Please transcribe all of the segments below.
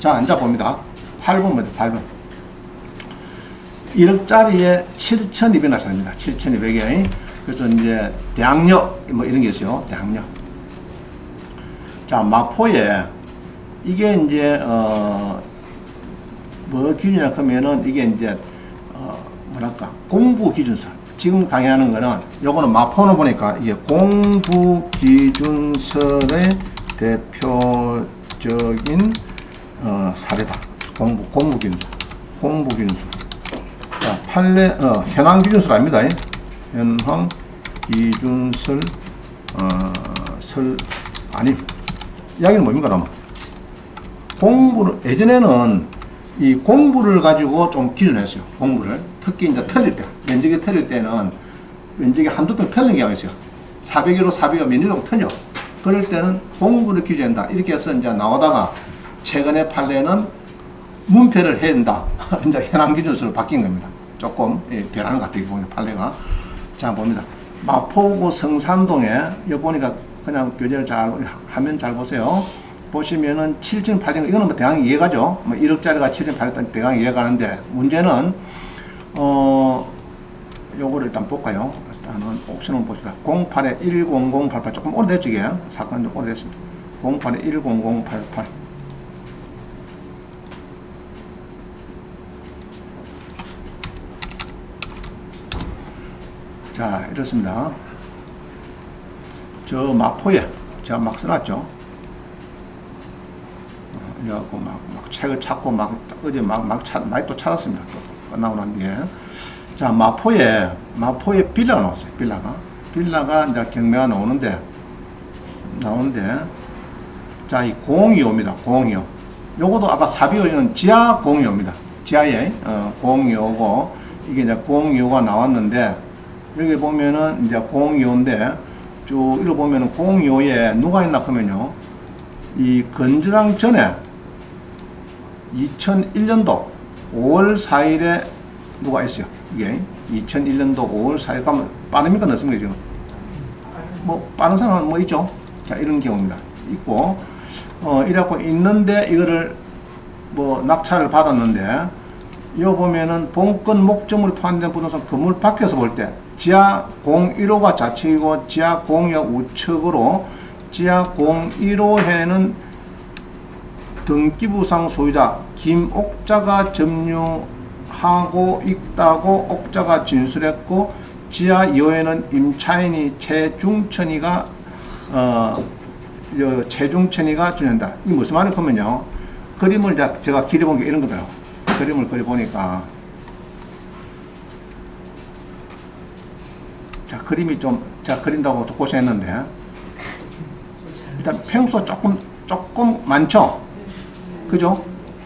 자, 이제 봅니다. 8번부터 8번. 1억짜리에 7,200을 삽니다. 7,200에. 그래서 이제 대학력, 뭐 이런 게 있어요. 대학력. 자, 마포에, 이게 이제, 뭐 기준이라 하면은 이게 이제, 뭐랄까, 공부 기준서. 지금 강의하는 거는, 요거는 마포는 보니까 이게 공부 기준설의 대표적인, 사례다. 공부 기준서. 공부 기준서. 자, 판례, 현황 기준설 아닙니다. 현황 기준설, 이야기는 뭡니까, 그러면? 공부를, 예전에는 이 공부를 가지고 좀 기준했어요. 공부를. 특히 이제 틀릴 때, 면적이 틀릴 때는 면적이 한두 평 틀린 경우가 있어요. 400여로 400여 면적이 틀려. 그럴 때는 공부를 기준한다. 이렇게 해서 이제 나오다가 최근의 판례는 문패를 해야 된다. 이제 현황 기준서로 바뀐 겁니다. 조금 변하는 것 같아요. 보면 판례가. 자, 봅니다. 마포구 성산동에, 여기 보니까 그냥 교재를 잘, 화면 잘 보세요. 보시면은 7,800, 이거는 뭐 대강 이해가죠. 뭐 1억짜리가 7,800 대강 이해가는데, 문제는, 요거를 일단 볼까요? 일단은 옵션을 봅시다. 08에 10088, 조금 오래됐죠, 이게. 사건 좀 오래됐습니다. 08에 10088. 자, 이렇습니다. 저 마포에 제가 막 써놨죠. 이래갖고 막 책을 찾고 어제 많이 또 찾았습니다. 또 끝나고 난 뒤에. 자, 마포에 빌라가 나왔어요. 빌라가 이제 경매가 나오는데, 자, 이 025입니다. 025. 요것도 아까 425는 지하 025입니다. 지하에, 025고, 이게 이제 025가 나왔는데, 여기 보면은 이제 025인데, 쭉 이거 보면은 025에 누가 있나 하면요, 이 건조당 전에 2001년도 5월 4일에 누가 있어요. 이게 2001년도 5월 4일 가면 빠릅니까 늦습니까 지금? 뭐 빠른 사람은 뭐 있죠. 자, 이런 경우입니다. 있고, 이래갖고 있는데 이거를 뭐 낙찰을 받았는데, 이거 보면은 본건 목적물이 포함된 부동산 건물 밖에서 볼 때 지하 015가 좌측이고 지하 02가 우측으로, 지하 015해는 등기부상 소유자 김옥자가 점유하고 있다고 옥자가 진술했고, 지하 2호에는 임차인이 최중천이가 준한다. 이 무슨 말이냐면요, 그림을 제가 그려본 게 이런 거더라고요. 그림을 그려보니까, 자, 그림이 좀 제가 그린다고 좀 고생했는데, 일단 평수 조금 많죠. 그죠?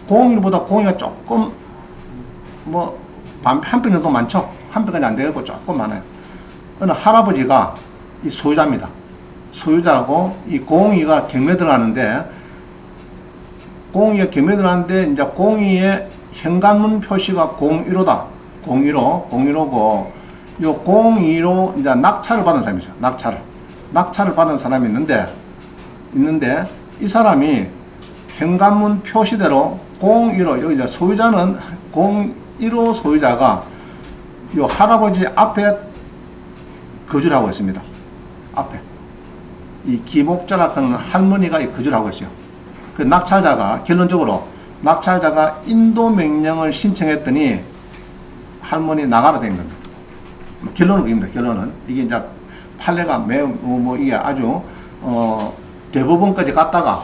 01보다 02가 조금 뭐 한 평 정도 많죠. 한 평까지 안 되고 조금 많아요. 어느 할아버지가 이 소유자입니다. 소유자고, 이 02가 경매 들어가는데, 02가 경매 들어가는데, 이제 02의 현관문 표시가 015다. 015고, 요 02로 이제 낙찰을 받은 사람이죠. 낙찰을 받은 사람이 있는데, 이 사람이 현관문 표시대로 015, 여기 이제 소유자는 015 소유자가 요 할아버지 앞에 거주를 하고 있습니다. 앞에. 이 김옥자라 하는 할머니가 거주를 하고 있어요. 그 결론적으로 낙찰자가 인도 명령을 신청했더니 할머니 나가라 된 겁니다. 결론은 그입니다. 결론은. 이게 이제 판례가 매우, 이게 아주, 대법원까지 갔다가,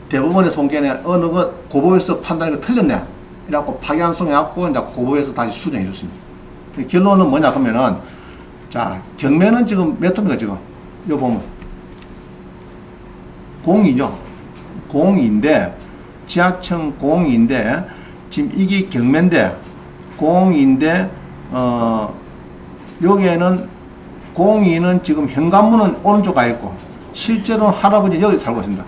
대법원에서 본 게 아니라 어느 고법에서 판단이 틀렸네. 이래갖고 파기환송해갖고 이제 고법에서 다시 수정해 줬습니다. 결론은 뭐냐 하면은, 자, 경매는 지금 몇 톤입니까 지금? 요 보면. 02죠. 02인데, 지하층 02인데, 지금 이게 경매인데, 02인데, 여기에는 02는 지금 현관문은 오른쪽 가 있고, 실제로는 할아버지 여기 살고 있습니다.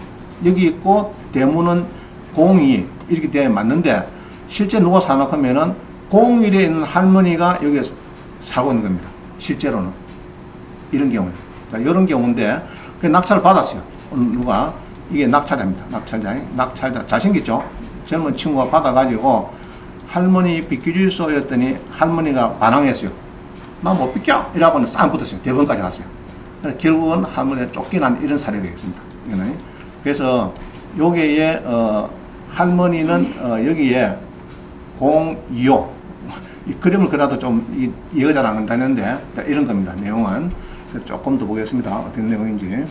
여기 있고, 대문은 02 이렇게 되어 맞는데, 실제 누가 사나 하면은 01에 있는 할머니가 여기에 살고 있는 겁니다. 실제로는. 이런 경우에. 자, 이런 경우인데, 낙찰을 받았어요. 누가. 이게 낙찰자입니다. 낙찰자. 잘생겼죠? 젊은 친구가 받아가지고 할머니 비켜주소 이랬더니 할머니가 반항했어요. 나 못 비켜! 이라고는 싹 붙었어요. 대법원까지 갔어요. 그래서 결국은 할머니가 쫓겨난 이런 사례가 되겠습니다. 그래서 여기에 할머니는 여기에 025 이 그림을 그려도 좀 이해가 잘 안 되는데 이런 겁니다. 내용은 조금 더 보겠습니다. 어떤 내용인지.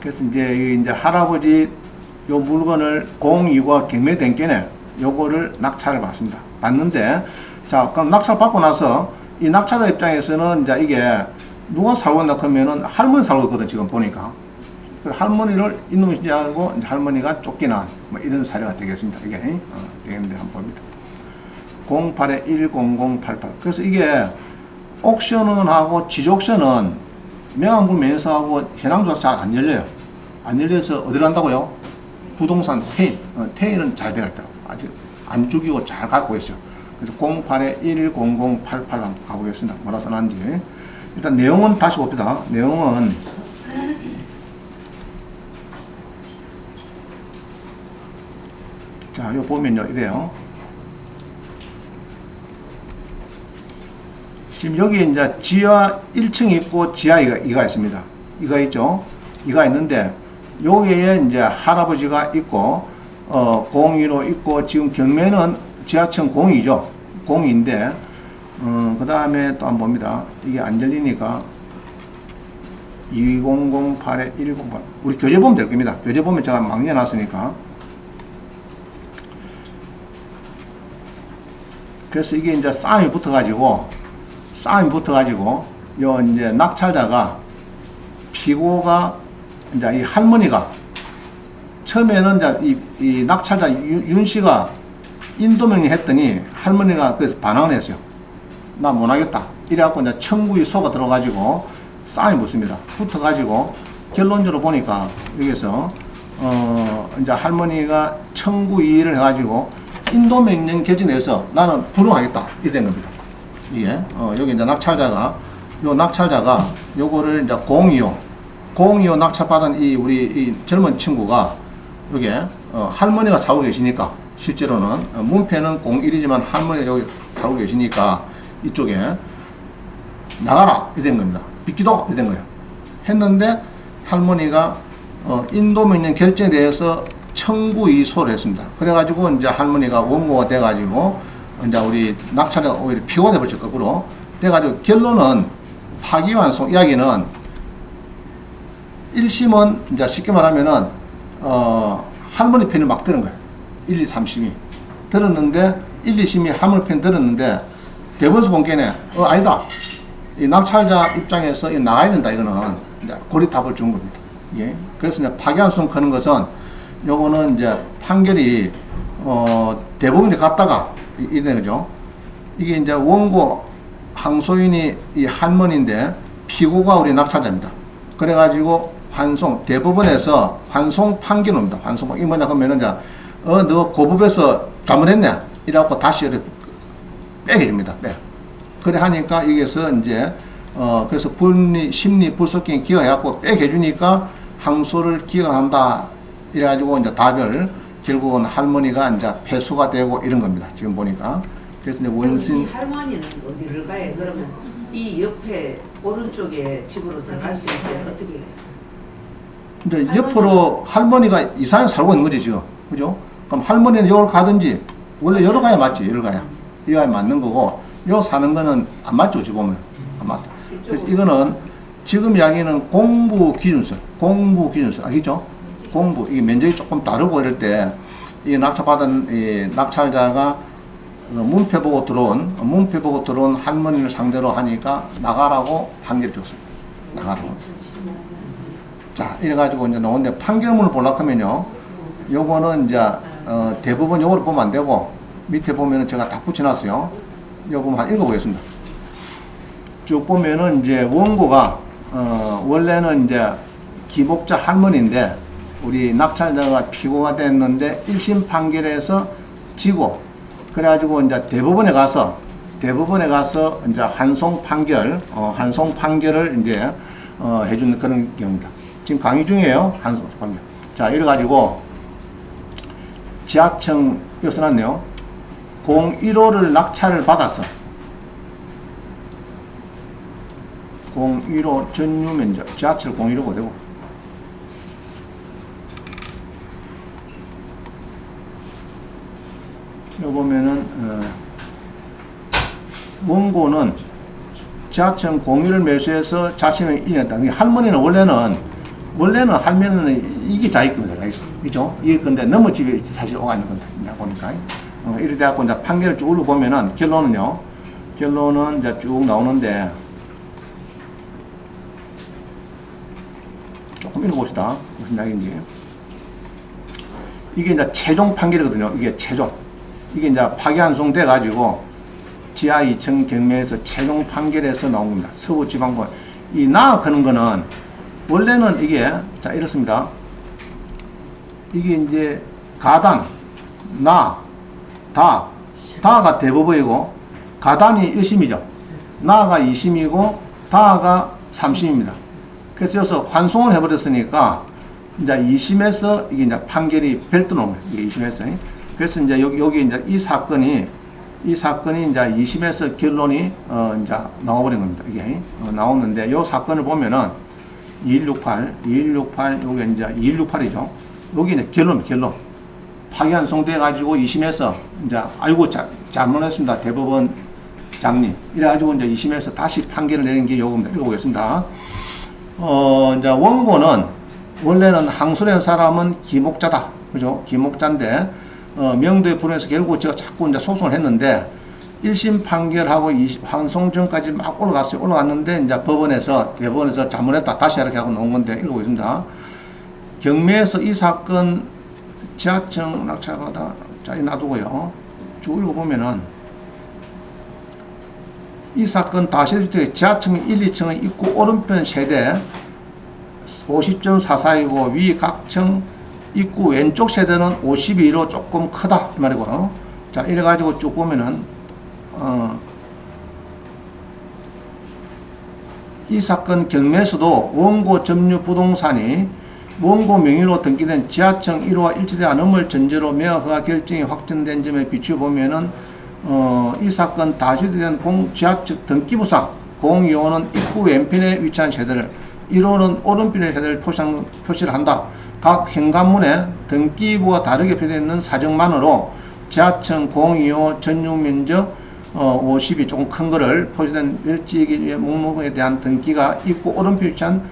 그래서 이제 할아버지 요 물건을 025가 경매된 게네 요거를 낙찰을 받습니다. 받는데 자 그럼 낙찰 받고 나서 이 낙찰자 입장에서는 이제 이게 누가 살고 있나 하면은 할머니 살고 있거든 지금 보니까. 할머니를 이놈이지 알고 할머니가 쫓겨난 뭐 이런 사례가 되겠습니다. 이게 되겠는데 한번 봅니다. 08에 10088. 그래서 이게 옥션은 하고 지족션은 명함불 면서하고 현황조사 잘 안 열려요. 안 열려서 어디로 한다고요? 부동산 태인. 태인은 잘 되어 있더라고. 아직 안 죽이고 잘 갖고 있어요. 그래서 08에 10088 한번 가보겠습니다. 뭐라 써놨는지. 일단 내용은 다시 봅시다. 내용은 자, 요 보면요. 이래요. 지금 여기 이제 지하 1층이 있고 지하 2가 있습니다. 2가 있죠. 2가 있는데 여기에 이제 할아버지가 있고 02로 있고 지금 경매는 지하층 02죠. 02인데 그 다음에 또 한번 봅니다. 이게 안 열리니까 2008에 108 우리 교재 보면 될 겁니다. 교재 보면 제가 막 내놨으니까. 그래서 이게 이제 싸움이 붙어가지고 요 이제 낙찰자가 피고가 이제 이 할머니가 처음에는 이제 이 낙찰자 윤 씨가 인도명령 했더니 할머니가 그래서 반항을 했어요. 나 못하겠다. 이래갖고 이제 청구의 소가 들어가지고 싸움이 붙습니다. 붙어가지고 결론적으로 보니까 여기서 이제 할머니가 청구이의를 해가지고 인도명령 결정해서 나는 불응하겠다. 이렇게 된 겁니다. 이게 여기 이제 낙찰자가 요거를 이제 025 낙찰받은 우리 이 젊은 친구가 여기에 할머니가 살고 계시니까 실제로는 문패는 01이지만 할머니가 여기 살고 계시니까 이쪽에 나가라 이렇게 된 겁니다. 비키도 이렇게 된 거예요. 했는데 할머니가 인도명령 결정에 대해서 청구이소를 했습니다. 그래가지고 이제 할머니가 원고가 돼가지고 이제 우리 낙찰자가 오히려 피고가 돼버렸죠. 거꾸로 돼가지고 결론은 파기환송 이야기는 1심은 이제 쉽게 말하면은 할머니 편을 막 들은 거예요. 1, 2, 3심이 들었는데 1, 2심이 할머니 편 들었는데 대법원에서 본 게네 아니다. 이 낙찰자 입장에서 나가야 된다. 이거는 이제 고리탑을 준 겁니다. 예. 그래서 이제 파기환송 하는 것은 요거는 이제 판결이 대법원에 갔다가 이래 그죠. 이게 이제 원고 항소인이 이 할머니인데 피고가 우리 낙찰자입니다. 그래가지고 환송 대법원에서 환송 판결 옵니다. 환송 이 뭐냐 그러면은 이제 너 고법에서 잘못했네 이래갖고 다시 빼게 됩니다. 빼. 그래 하니까 여기서 이제 그래서 불리 심리 불속행 기각해갖고 빼게 해주니까 항소를 기각한다. 이래가지고 이제 답을 결국은 할머니가 이제 패소가 되고 이런 겁니다. 지금 보니까. 그래서 이제 원신. 할머니는 어디를 가요? 그러면 이 옆에 오른쪽에 집으로 들어갈 수 있어요? 어떻게 해요? 이제 옆으로 할머니가 이상하게 살고 있는 거지 지금. 그죠? 그럼 할머니는 여기로 가든지 원래 여기로 가야 맞지. 여기로 가야. 이거 맞는 거고 요 사는 거는 안 맞죠. 어찌 보면. 안 맞다. 그래서 이거는 지금 이야기는 공부 기준서. 알겠죠? 공부, 이게 면적이 조금 다르고 이럴 때, 이 낙찰받은 이 낙찰자가 문패 보고 들어온 할머니를 상대로 하니까 나가라고 판결 줬습니다. 나가라고. 자, 이래가지고 이제 나오는데 판결문을 보려고 하면요. 요거는 이제, 대부분 요거를 보면 안 되고, 밑에 보면은 제가 다 붙여놨어요. 요거 한번 읽어보겠습니다. 쭉 보면은 이제 원고가, 원래는 이제 기복자 할머니인데, 우리 낙찰자가 피고가 됐는데 1심 판결에서 지고 그래가지고 이제 대법원에 가서 이제 환송 판결을 이제 해주는 그런 경우입니다. 지금 강의 중이에요. 환송 판결. 자, 이래가지고 지하층 여기 써놨네요. 015를 낙찰을 받았어. 015 전유 면적 지하철 015가 되고 여기 보면은 원고는 지하철 01을 매수해서 자신을 인했다. 할머니는 원래는 할머니는 이게 자기 겁니다. 자기 거. 그죠? 이게 근데 너무 집에 사실 오가 있는 건데 내가 보니까 이래 돼갖고 이제 판결을 쭉 읽어보면은 결론은 이제 쭉 나오는데 조금 읽어봅시다. 무슨 이야기인지. 이게 이제 최종 판결이거든요. 이게 최종. 이게 이제 파기환송 돼가지고 지하 2층 경매에서 최종 판결에서 나온 겁니다. 서부지방법. 이 나아가는 거는 원래는 이게 자 이렇습니다. 이게 이제 가단, 다가 대법원이고 가단이 1심이죠. 나가 2심이고 다가 3심입니다. 그래서 여기서 환송을 해버렸으니까 이제 2심에서 이게 이제 판결이 별도로 나온 거예요. 이게 2심에서. 그래서 이제 여기 이제 이 사건이 이제 2심에서 결론이 이제 나와버린 겁니다. 이게 나오는데 이 사건을 보면은 2168 요게 이제 2168이죠. 여기 이제 결론 파기환송돼 가지고 2심에서 이제 아이고 잘못했습니다. 대법원 장님 이래가지고 이제 2심에서 다시 판결을 내린 게 요겁니다. 읽어보겠습니다. 이제 원고는 원래는 항소된 사람은 기목자다. 그죠? 기목자인데, 명도에 불응해서 결국 제가 자꾸 이제 소송을 했는데, 1심 판결하고 환송 전까지 막 올라갔어요. 올라갔는데, 이제 대법원에서 잘못했다. 다시 이렇게 하고 나온 건데, 읽어보겠습니다. 경매에서 이 사건 지하층 낙찰받아, 자, 놔두고요. 쭉 읽어보면은, 이 사건 다시주택 지하층 1, 2층의 입구 오른편 세대 50.44이고 위 각층 입구 왼쪽 세대는 52로 조금 크다 이 말이고. 자 이래가지고 쭉 보면은 이 사건 경매에서도 원고 점유 부동산이 원고 명의로 등기된 지하층 1호와 일치되지 않음을 전제로 매각허가 결정이 확정된 점에 비추어 보면은 이 사건 다시된 지하측 등기부상 025는 입구 왼편에 위치한 세대를 1호는 오른편의 세대를 표시를 한다. 각 현관문에 등기부와 다르게 표되어 있는 사정만으로 지하층 025 전용 면적 50이 조금 큰 거를 표시된 멸지기 목록에 대한 등기가 입구 오른편에 위치한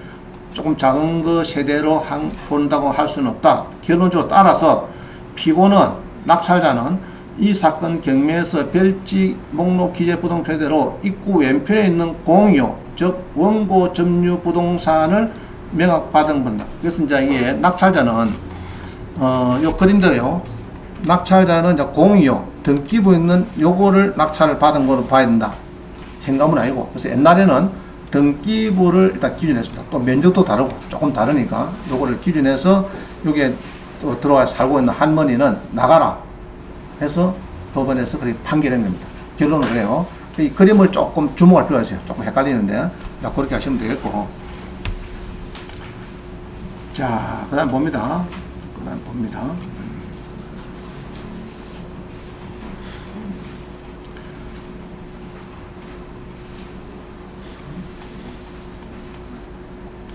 조금 작은 거 세대로 본다고 할 수는 없다. 결론적으로 따라서 피고는 낙찰자는 이 사건 경매에서 별지 목록 기재 부동 세대로 입구 왼편에 있는 025, 즉 원고 점유 부동산을 매각받은 겁니다. 그래서 이제 이게 낙찰자는 요 그림대로요. 낙찰자는 이제 025 등기부 있는 요거를 낙찰을 받은 거로 봐야 된다. 현금은 아니고. 그래서 옛날에는 등기부를 일단 기준했습니다. 또 면적도 다르고 조금 다르니까 요거를 기준해서 요게 또 들어와서 살고 있는 할머니는 나가라 해서 법원에서 그렇게 판결한 겁니다. 결론은 그래요. 이 그림을 조금 주목할 필요가 있어요. 조금 헷갈리는데 그렇게 하시면 되겠고. 자, 그 다음 봅니다.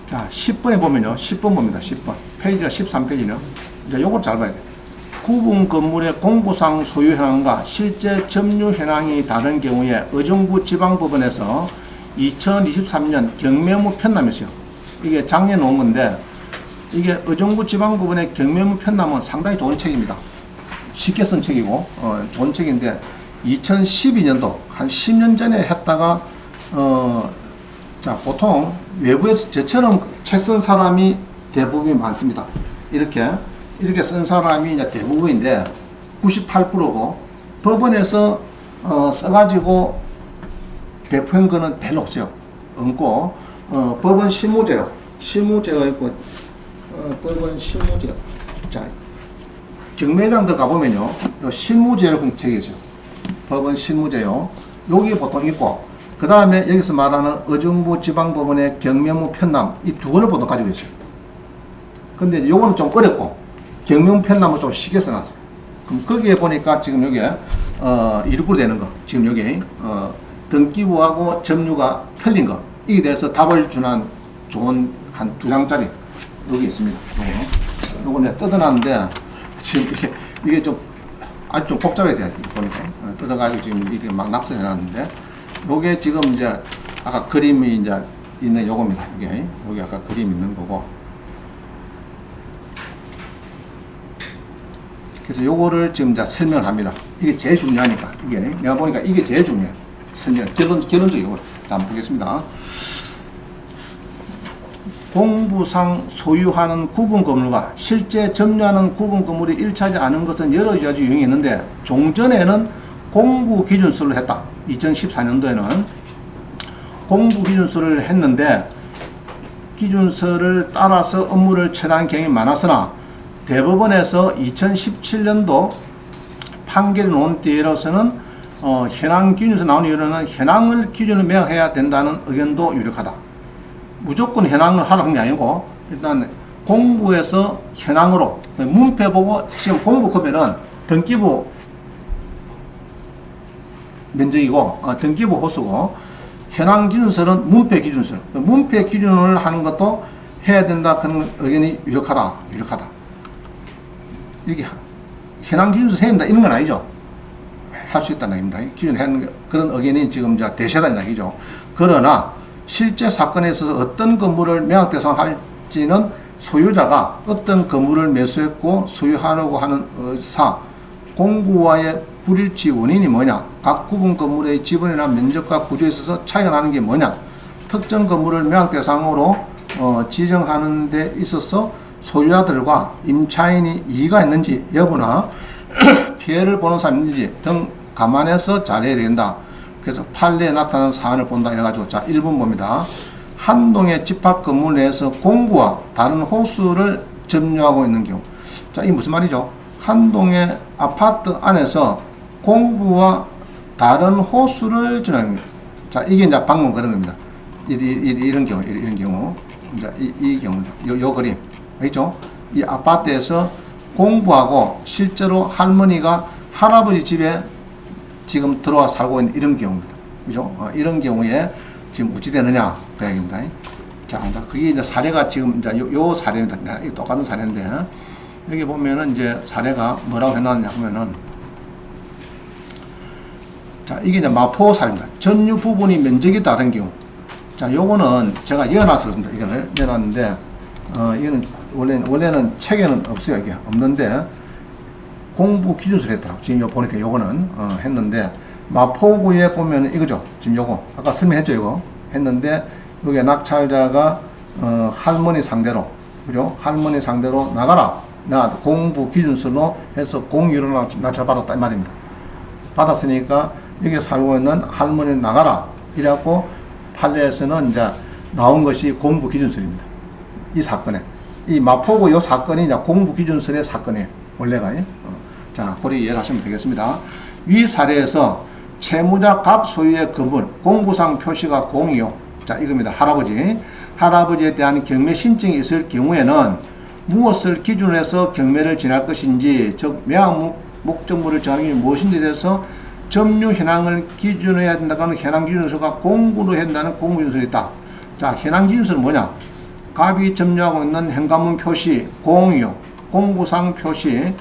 자, 10번에 보면요. 10번 봅니다. 10번. 페이지가 13페이지네요. 이제 요걸 잘 봐야 돼요. 구분 건물의 공부상 소유 현황과 실제 점유 현황이 다른 경우에 의정부 지방법원에서 2023년 경매무 편람했어요. 이게 작년에 놓은 건데, 이게 의정부 지방법원의 경매무 편람은 상당히 좋은 책입니다. 쉽게 쓴 책이고, 좋은 책인데, 2012년도, 한 10년 전에 했다가, 자, 보통 외부에서 저처럼 책 쓴 사람이 대부분이 많습니다. 이렇게 쓴 사람이 이제 대부분인데 98%고 법원에서 써가지고 배포한 거는 별로 없어요. 없고 법원 실무제요. 실무제가 있고 법원 실무제. 자 경매장들 가보면요. 요 실무제를 책이 있어요. 법원 실무제요. 여기 보통 있고 그 다음에 여기서 말하는 의정부 지방법원의 경매무 편람 이 두 권을 보통 가지고 있어요. 근데 요거는 좀 어렵고 경매무 편람은 좀 쉽게 써놨어요. 그럼 거기에 보니까 지금 여기에 이루고 되는 거 지금 여기 등기부하고 점유가 틀린 거 이에 대해서 답을 주는 좋은 한 2장짜리 여기 있습니다. 요거 내가 뜯어놨는데 지금 이게 좀 아주 좀 복잡해 되어 있습니다. 보니까 뜯어가지고 지금 이게 막 낙서해 놨는데 요게 지금 이제 아까 그림이 이제 있는 요겁니다. 여기 아까 그림 있는 거고. 그래서 요거를 지금 이제 설명을 합니다. 이게 제일 중요하니까. 이게 내가 보니까 이게 제일 중요해. 설명. 결론적이고. 자, 한번 보겠습니다. 공부상 소유하는 구분 건물과 실제 점유하는 구분 건물이 일치하지 않은 것은 여러 가지 유형이 있는데 종전에는 공부 기준서를 했다. 2014년도에는 공부 기준서를 했는데 기준서를 따라서 업무를 처리하는 경향이 많았으나 대법원에서 2017년도 판결이 나온 뒤로서는 현황 기준에서 나온 이유로는 현황을 기준으로 매각해야 된다는 의견도 유력하다. 무조건 현황을 하라는 게 아니고 일단 공부에서 현황으로 문패 보고 지금 공부 크면은 등기부 면적이고 등기부 호수고 현황 기준서는 문패 기준서. 문패 기준을 하는 것도 해야 된다 그런 의견이 유력하다. 이렇게 현황 기준서 해야 된다 이런 건 아니죠. 할 수 있다는 얘기입니다. 기준 하는 그런 의견이 지금 대세다는 얘기죠. 그러나 실제 사건에 있어서 어떤 건물을 매각 대상할지는 소유자가 어떤 건물을 매수했고 소유하려고 하는 의사, 공부와의 불일치 원인이 뭐냐, 각 구분 건물의 지분이나 면적과 구조에 있어서 차이가 나는 게 뭐냐, 특정 건물을 매각 대상으로 지정하는 데 있어서 소유자들과 임차인이 이의가 있는지 여부나 피해를 보는 사람인지 등 감안해서 잘해야 된다. 그래서 판례에 나타난 사안을 본다 이래가지고 자 1번 봅니다. 한 동의 집합 건물 내에서 공구와 다른 호수를 점유하고 있는 경우. 자, 이게 무슨 말이죠? 한 동의 아파트 안에서 공구와 다른 호수를 점유하는 경우. 자, 이게 이제 방금 그런 겁니다. 이런 경우. 이제 이 경우죠. 요 그림. 알겠죠? 이 아파트에서 공부하고 실제로 할머니가 할아버지 집에 지금 들어와 살고 있는 이런 경우입니다. 그죠? 이런 경우에 지금 어찌 되느냐 그 얘기입니다. 자, 그게 이제 사례가 지금 이제 요 사례입니다. 이 똑같은 사례인데 여기 보면은 이제 사례가 뭐라고 해놨냐 하면은 자, 이게 이제 마포 사례입니다. 전유 부분이 면적이 다른 경우. 자, 요거는 제가 이어놨었습니다. 이거를 이어놨는데 이거는 원래는 책에는 없어요. 이게 없는데 공부 기준서를 했더라고. 지금 요 보니까 요거는 했는데 마포구에 보면 이거죠. 지금 요거 아까 설명했죠. 이거 했는데 여기 낙찰자가 할머니 상대로 그죠? 할머니 상대로 나가라. 나 공부 기준서로 해서 공유를 낙찰 받았다 이 말입니다. 받았으니까 여기 살고 있는 할머니 나가라. 이래갖고 판례에서는 이제 나온 것이 공부 기준서입니다. 이 사건에 이 마포구 요 사건이 이제 공부 기준서의 사건이에요. 원래가. 자, 그렇게 이해를 하시면 되겠습니다. 위 사례에서 채무자 갑 소유의 건물 공부상 표시가 공이요. 자, 이겁니다. 할아버지에 대한 경매 신청이 있을 경우에는 무엇을 기준으로 해서 경매를 진행할 것인지, 즉 매각 목적물을 정하는 게 무엇인지에 대해서 점유 현황을 기준으로 해야 된다고 하는 현황 기준서가 공구로 해야 된다는 공구 기준서가 있다. 자, 현황 기준서는 뭐냐? 갑이 점유하고 있는 현관문 표시 공이요. 공구상 표시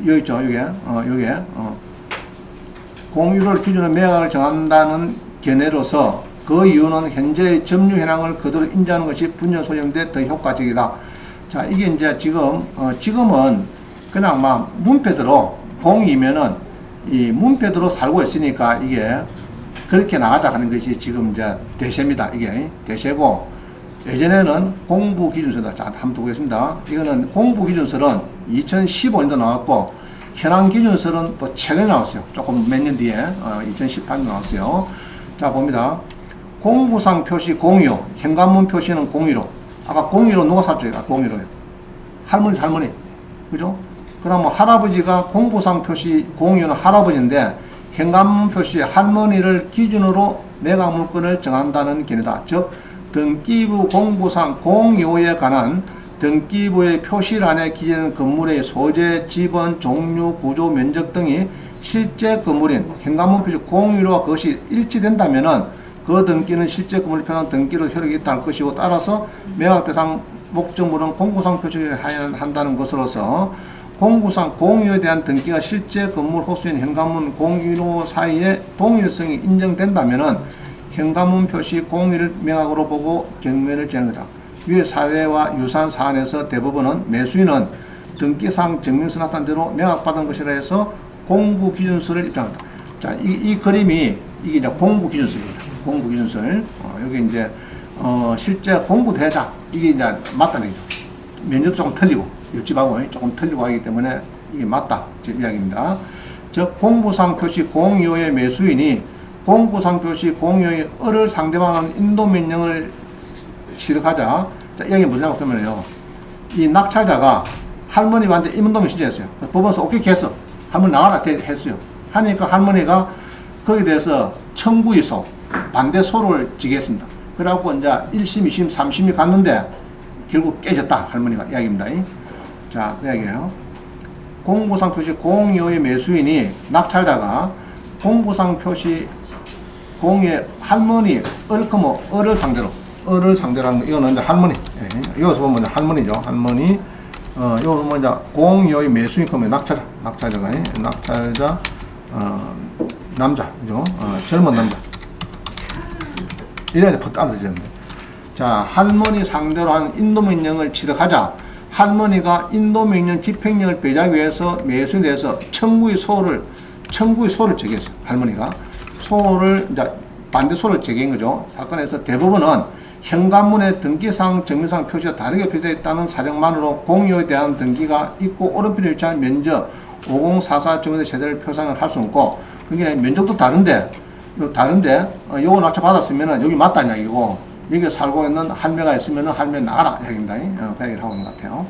여기 있죠. 요게 공유를 기준으로 매각을 정한다는 견해로서 그 이유는 현재의 점유 현황을 그대로 인지하는 것이 분쟁 소송인데 더 효과적이다. 자, 이게 이제 지금은 그냥 막 문패대로 공이면은 이 문패대로 살고 있으니까 이게 그렇게 나가자 하는 것이 지금 이제 대세입니다. 이게 대세고 예전에는 공부 기준서다. 자, 한번 보겠습니다. 이거는 공부 기준서는 2015년도 나왔고 현황 기준서는 또 최근에 나왔어요. 조금 몇 년 뒤에 2018년 나왔어요. 자, 봅니다. 공부상 표시 공유요. 현관문 표시는 공유로. 아까 공유로 누가 샀죠? 공유로. 할머니. 그죠? 그러면 할아버지가 공부상 표시 공유는 할아버지인데 현관문 표시 할머니를 기준으로 매각 물건을 정한다는 견해다. 즉 등기부 공부상 공유에 관한 등기부의 표시란에 기재된 건물의 소재, 지번, 종류, 구조, 면적 등이 실제 건물인 현관문 표시 공유로와 그것이 일치된다면은 그 등기는 실제 건물을 표현한 등기로 효력이 있다 할 것이고, 따라서 매각 대상 목적물은 공구상 표시를 한다는 것으로서 공구상 공유에 대한 등기가 실제 건물 호수인 현관문 공유로 사이의 동일성이 인정된다면은 현관문 표시 공유를 명확으로 보고 경매를 진행한 거다. 위의 사례와 유사한 사안에서 대법원은 매수인은 등기상 증명서 나타난 대로 매각받은 것이라 해서 공구기준서를 입장한다. 자, 이 그림이 이게 이제 공구기준서입니다. 공구기준서. 여기 이제 실제 공구되다. 이게 이제 맞다는 얘기죠. 면적도 조금 틀리고 옆집하고 조금 틀리고 하기 때문에 이게 맞다. 제 이야기입니다. 즉 공구상 표시 공유의 매수인이 공구상 표시 공유의 을을 상대방하는 인도명령을 취득하자. 자, 여기 뭐냐고 그러면요, 이 낙찰자가 할머니한테 인도명 신청했어요. 법원에서 오케이 했어. 할머니 나와라 했어요. 하니까 할머니가 거기에 대해서 청구이소, 반대소를 지겠습니다. 그래갖고 이제 1심, 2심, 3심이 갔는데 결국 깨졌다. 할머니가 이야기입니다. 자, 그 이야기예요. 공구상 표시 공유의 매수인이 낙찰자가 공구상 표시 공유의 할머니, 을을 상대로 하는 거, 이거는 이제 할머니. 여기서 보면 할머니죠. 할머니. 여기서 보면 이제 공유의 매수인 그러면 낙찰자가, 남자, 그죠? 젊은 남자. 이래야 퍽 알아듣는데. 자, 할머니 상대로 한 인도명령을 취득하자. 할머니가 인도명령 집행령을 배제하기 위해서 매수인에 대해서 청구의 소를 제기했어요. 할머니가 소를 이제 반대소를 제기한 거죠. 사건에서 대법원은 현관문의 등기상 정밀상 표시가 다르게 표시되어 있다는 사정만으로 공유에 대한 등기가 있고 오른편에 위치한 면적 5044 정도의 세대를 표상을 할 수 없고, 그게 면적도 다른데 요거 낙찰 받았으면은 여기 맞다냐 이거, 여기 살고 있는 할매가 있으면은 할매 나가라 얘기입니다. 그 얘기를 하고 있는 것 같아요.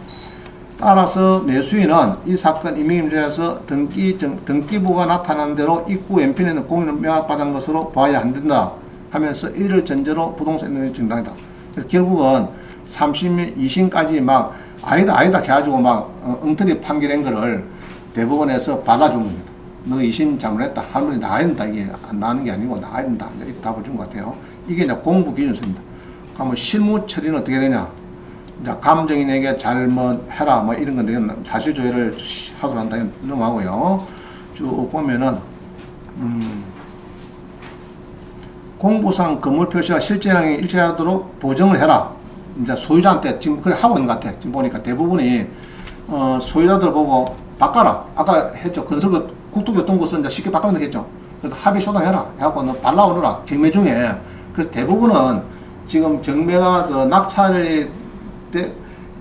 따라서 매수인은 이 사건 임의임대에서 등기부가 나타난 대로 입구 왼편에는 공유를 매각받은 것으로 봐야 안 된다 하면서 이를 전제로 부동산 인도명령 정당이다. 그래서 결국은 3심, 2심까지 막 아니다 해가지고 막 엉터리 판결한 거를 대법원에서 발라준 겁니다. 너 2심 잘못했다. 할머니 나가야 된다. 이게 안 나가는 게 아니고 나가야 된다. 이렇게 답을 준 것 같아요. 이게 이제 공구기준서입니다. 그러면 실무 처리는 어떻게 되냐? 이제 감정인에게 잘못해라 뭐 이런 건데 사실조회를 하도록 한다 넘어가고요. 쭉 보면은 공부상 건물 표시가 실제랑 일치하도록 보정을 해라. 이제 소유자한테 지금 그래 하고 있는 것 같아. 지금 보니까 대부분이 소유자들 보고 바꿔라. 아까 했죠. 건설 국토교통부서 이제 쉽게 바꾸면 되겠죠. 그래서 합의 쇼당해라. 해갖고 너 발라오너라. 경매 중에. 그래서 대부분은 지금 경매가 그 낙찰이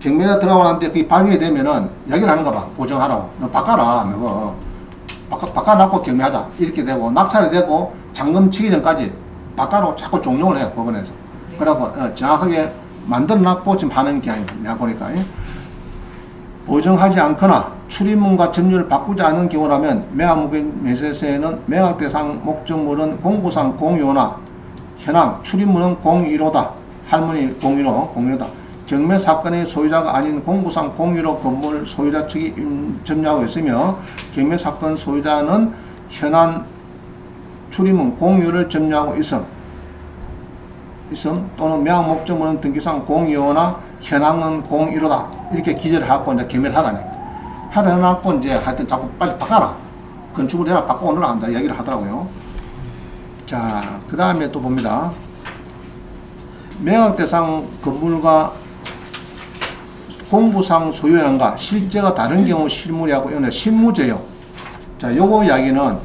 경매가 들어가는데 그게 발견이 되면은 이야기를 하는가 봐. 보정하라고. 너 바꿔라. 너 바꿔놓고 경매하자. 이렇게 되고 낙찰이 되고 잔금 치기 전까지 바꿔놓고 자꾸 종용을 해요. 법원에서. 그래갖고 정확하게 만들어놨고 지금 하는 게 아니고 내가 보니까. 보정하지 않거나 출입문과 점유를 바꾸지 않은 경우라면 매각매수에는 매각 대상 목적물은 공구상 공유나 현황 출입문은 공유로다. 할머니 공유로다. 경매 사건의 소유자가 아닌 공구상 공유로 건물 소유자 측이 점유하고 있으며 경매 사건 소유자는 현황 출입문 공유를 점유하고 있음 또는 매각 목적물은 등기상 공유나 현황은 공유로다. 이렇게 기재를 하고 이제 경매를 하라네. 해놓고 이제 하여튼 자꾸 빨리 바꿔라. 건축을 해라. 바꿔오느라 한다. 이야기를 하더라고요. 자, 그 다음에 또 봅니다. 매각 대상 건물과 공부상 소유현황과 실제가 다른 경우 실무리하고 이거는 실무제요. 자, 요거 이야기는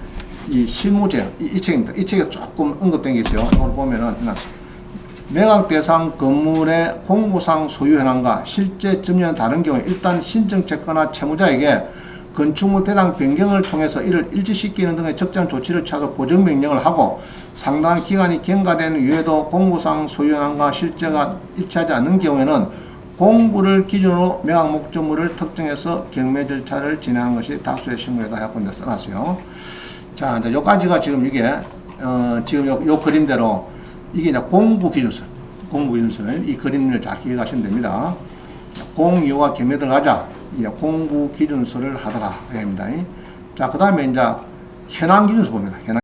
이 실무제 이 책입니다. 이 책에 조금 언급된 게 있어요. 이걸 보면은 매각 대상 건물의 공구상 소유 현황과 실제 점유는 다른 경우 일단 신청채권나 채무자에게 건축물 대상 변경을 통해서 이를 일치시키는 등의 적절한 조치를 취하도록 보정 명령을 하고 상당한 기간이 경과된 이후에도 공구상 소유 현황과 실제가 일치하지 않는 경우에는 공구를 기준으로 매각 목적물을 특정해서 경매 절차를 진행하는 것이 다수의 실무에다 하고 이제 써놨어요. 자, 이제 여기까지가 지금 이게 지금 요 그림대로 이게 이제 공구기준서 이 그림을 잘 기억하시면 됩니다. 공유와 겸해 들어가자. 이제 공부 기준서를 하더라. 입니다. 자, 그 다음에 이제 현황 기준서 봅니다. 현황.